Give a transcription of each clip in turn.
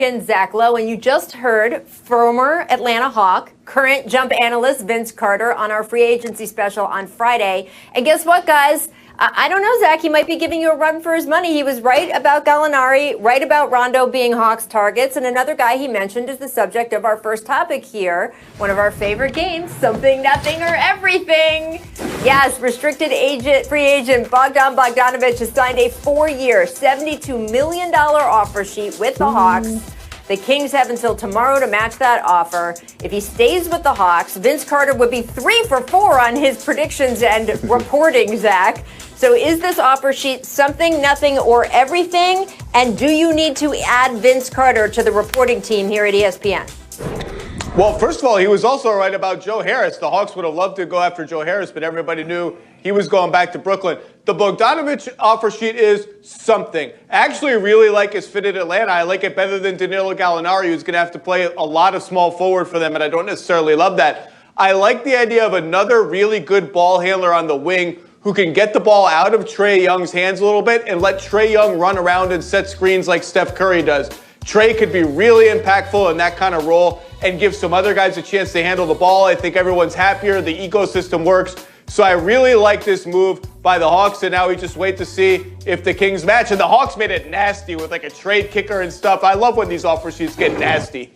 And Zach Lowe, and you just heard former Atlanta Hawk, current jump analyst Vince Carter on our free agency special on Friday. And guess what, guys? I don't know, Zach. He might be giving you a run for his money. He was right about Gallinari, right about Rondo being Hawks targets. And another guy he mentioned is the subject of our first topic here. One of our favorite games, Something, Nothing, or Everything. Yes, free agent Bogdan Bogdanovic has signed a 4-year, $72 million offer sheet with the Hawks. The Kings have until tomorrow to match that offer. If he stays with the Hawks, Vince Carter would be 3 for 4 on his predictions and reporting, Zach. So is this offer sheet something, nothing, or everything? And do you need to add Vince Carter to the reporting team here at ESPN? Well, first of all, he was also right about Joe Harris. The Hawks would have loved to go after Joe Harris, but everybody knew he was going back to Brooklyn. The Bogdanovic offer sheet is something. I actually really like his fit at Atlanta. I like it better than Danilo Gallinari, who's going to have to play a lot of small forward for them, and I don't necessarily love that. I like the idea of another really good ball handler on the wing who can get the ball out of Trae Young's hands a little bit and let Trae Young run around and set screens like Steph Curry does. Trae could be really impactful in that kind of role and give some other guys a chance to handle the ball. I think everyone's happier. The ecosystem works. So I really like this move by the Hawks, and now we just wait to see if the Kings match. And the Hawks made it nasty with like a trade kicker and stuff. I love when these offer sheets get nasty.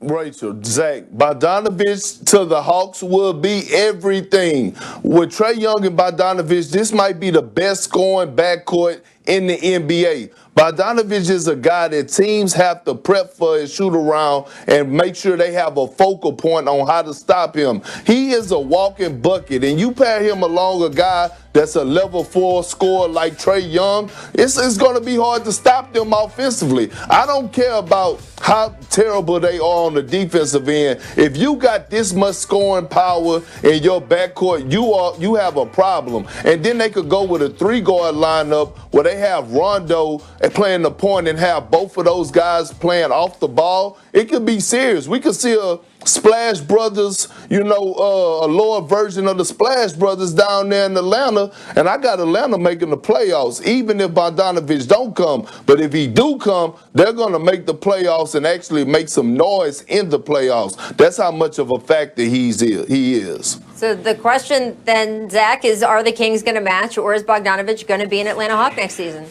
Rachel, Zach, Bogdanovic to the Hawks will be everything. With Trae Young and Bogdanovic, this might be the best scoring backcourt in the NBA. Bogdanovic is a guy that teams have to prep for and shoot around and make sure they have a focal point on how to stop him. He is a walking bucket, and you pair him along a guy that's a level 4 scorer like Trae Young, it's going to be hard to stop them offensively. I don't care about how terrible they are on the defensive end. If you got this much scoring power in your backcourt, you have a problem. And then they could go with a 3-guard lineup where they have Rondo playing the point and have both of those guys playing off the ball. It could be serious. We could see a Splash Brothers, a lower version of the Splash Brothers down there in Atlanta, and I got Atlanta making the playoffs, even if Bogdanovic don't come. But if he do come, they're going to make the playoffs and actually make some noise in the playoffs. That's how much of a factor he is. So the question then, Zach, is are the Kings going to match, or is Bogdanovic going to be an Atlanta Hawk next season?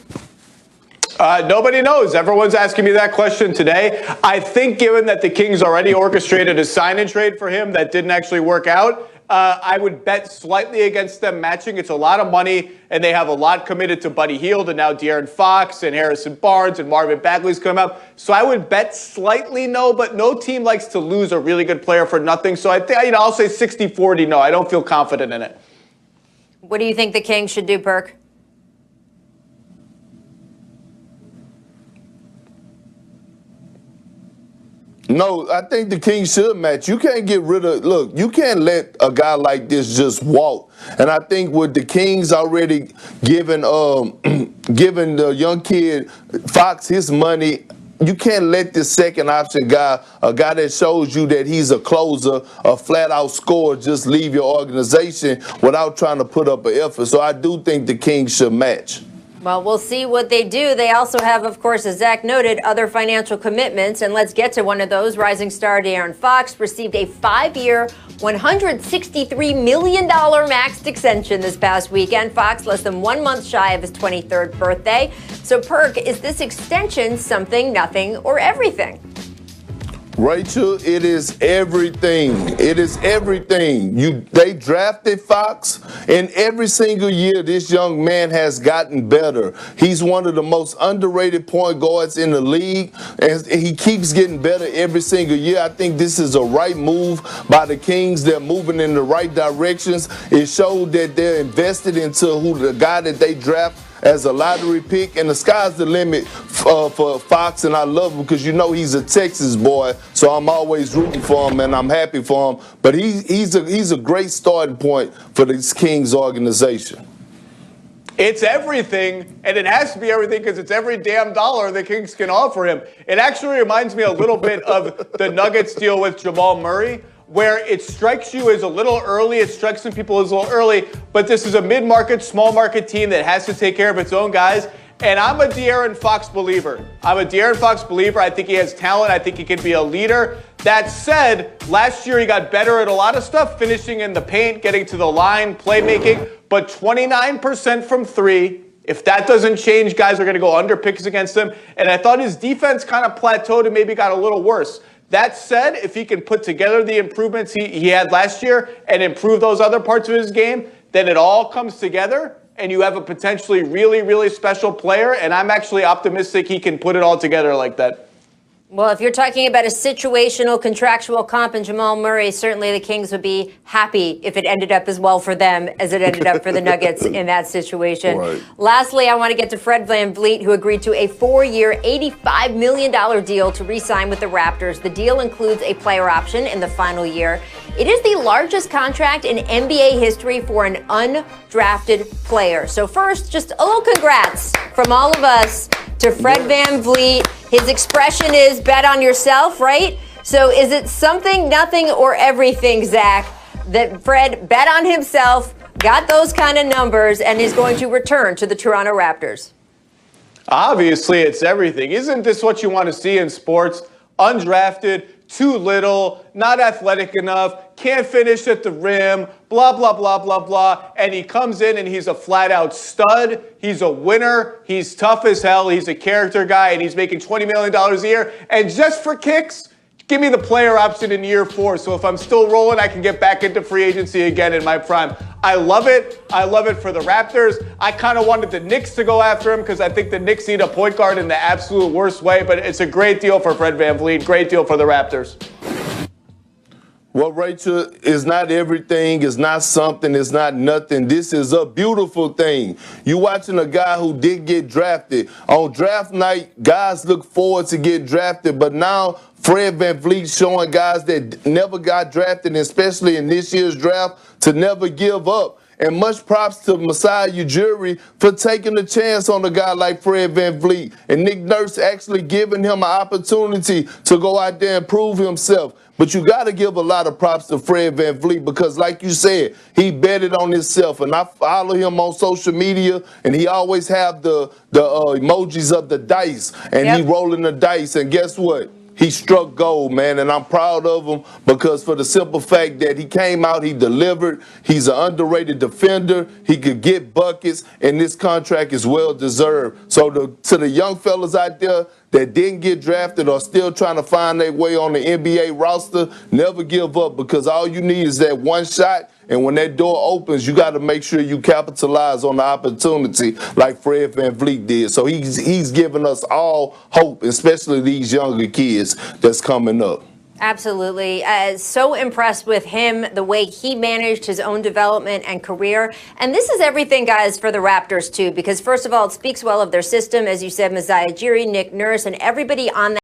Nobody knows. Everyone's asking me that question today. I think given that the Kings already orchestrated a sign-and trade for him that didn't actually work out, I would bet slightly against them matching. It's a lot of money, and they have a lot committed to Buddy Hield and now De'Aaron Fox and Harrison Barnes and Marvin Bagley's come up. So I would bet slightly no, but no team likes to lose a really good player for nothing. So I think I'll say 60-40 no. I don't feel confident in it. What do you think the Kings should do, Perk? No, I think the Kings should match. You can't get rid of, look, you can't let a guy like this just walk. And I think with the Kings already giving the young kid Fox his money, you can't let this second option guy, a guy that shows you that he's a closer, a flat-out scorer, just leave your organization without trying to put up an effort. So I do think the Kings should match. Well, we'll see what they do. They also have, of course, as Zach noted, other financial commitments. And let's get to one of those. Rising star De'Aaron Fox received a 5-year, $163 million maxed extension this past weekend. Fox less than 1 month shy of his 23rd birthday. So, Perk, is this extension something, nothing, or everything? Rachel, it is everything. It is everything. They drafted Fox, and every single year this young man has gotten better. He's one of the most underrated point guards in the league, and he keeps getting better every single year. I think this is a right move by the Kings. They're moving in the right directions. It showed that they're invested into the guy that they draft as a lottery pick, and the sky's the limit for Fox, and I love him because he's a Texas boy, so I'm always rooting for him, and I'm happy for him. But he's a great starting point for this Kings organization. It's everything, and it has to be everything because it's every damn dollar the Kings can offer him. It actually reminds me a little bit of the Nuggets deal with Jamal Murray, where it strikes you as a little early, it strikes some people as a little early, but this is a mid-market, small-market team that has to take care of its own guys, And I'm a De'Aaron Fox believer. I think he has talent. I think he can be a leader. That said, last year he got better at a lot of stuff, finishing in the paint, getting to the line, playmaking, but 29% from three. If that doesn't change, guys are going to go under picks against him. And I thought his defense kind of plateaued and maybe got a little worse. That said, if he can put together the improvements he had last year and improve those other parts of his game, then it all comes together and you have a potentially really, really special player. And I'm actually optimistic he can put it all together like that. Well, if you're talking about a situational contractual comp in Jamal Murray, certainly the Kings would be happy if it ended up as well for them as it ended up for the Nuggets in that situation. Right. Lastly, I want to get to Fred VanVleet, who agreed to a 4-year, $85 million deal to re-sign with the Raptors. The deal includes a player option in the final year. It is the largest contract in NBA history for an undrafted player. So first, just a little congrats from all of us to Fred VanVleet. His expression is bet on yourself, right? So is it something, nothing, or everything, Zach, that Fred bet on himself, got those kind of numbers, and is going to return to the Toronto Raptors? Obviously, it's everything. Isn't this what you want to see in sports? Undrafted, too little, not athletic enough, can't finish at the rim, blah, blah, blah, blah, blah. And he comes in and he's a flat-out stud. He's a winner. He's tough as hell. He's a character guy, and he's making $20 million a year. And just for kicks, give me the player option in year 4. So if I'm still rolling, I can get back into free agency again in my prime. I love it. I love it for the Raptors. I kind of wanted the Knicks to go after him because I think the Knicks need a point guard in the absolute worst way. But it's a great deal for Fred VanVleet. Great deal for the Raptors. Well, Rachel, is not everything, it's not something, it's not nothing. This is a beautiful thing. You watching a guy who did get drafted. On draft night, guys look forward to get drafted, but now Fred VanVleet showing guys that never got drafted, especially in this year's draft, to never give up. And much props to Masai Ujiri for taking a chance on a guy like Fred VanVleet. And Nick Nurse actually giving him an opportunity to go out there and prove himself. But you got to give a lot of props to Fred VanVleet because, like you said, he betted on himself. And I follow him on social media, and he always have the emojis of the dice. And he rolling the dice. And guess what? He struck gold, man, and I'm proud of him because for the simple fact that he came out, he delivered. He's an underrated defender. He could get buckets, and this contract is well-deserved. So to the young fellas out there that didn't get drafted or still trying to find their way on the NBA roster, never give up because all you need is that one shot. And when that door opens, you got to make sure you capitalize on the opportunity like Fred VanVleet did. So he's giving us all hope, especially these younger kids that's coming up. Absolutely. So impressed with him, the way he managed his own development and career. And this is everything, guys, for the Raptors, too, because, first of all, it speaks well of their system. As you said, Masai Ujiri, Nick Nurse, and everybody on that.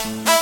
Bye.